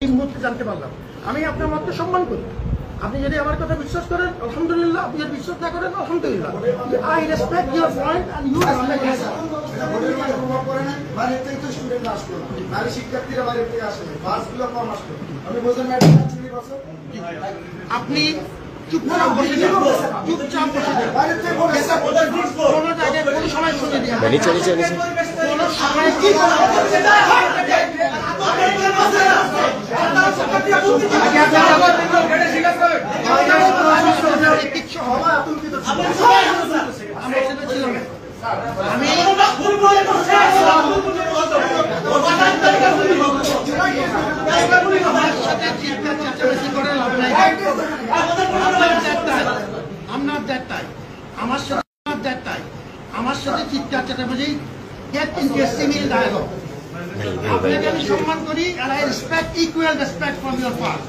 এই মুহূর্তে জানতে পারলাম। আমি আপনার মতকে সম্মান করি। আপনি যদি আমার কথা বিশ্বাস করেন আলহামদুলিল্লাহ, আপনি যদি বিশ্বাস না করেন আলহামদুলিল্লাহ। I respect your point and you respect my point. বাইরে থেকে তো স্টুডেন্ট আসলো না, নারী শিক্ষার্থীরা বাইরে থেকে আসে না, বাসগুলো কম আসলো। আমি বলছেন আপনি চুপচাপ বসে যান, চুপচাপ বসে যান। বাইরে থেকে কোনো জায়গায় কোনো সময় শুনে দিন নিচে নিচে নিচে কোনো সময় কি আমার সাথে চিৎকার চেঁচামেচি get into a civil dialogue. আপনাকে আমি সম্মান করি and I respect equal respect from your part.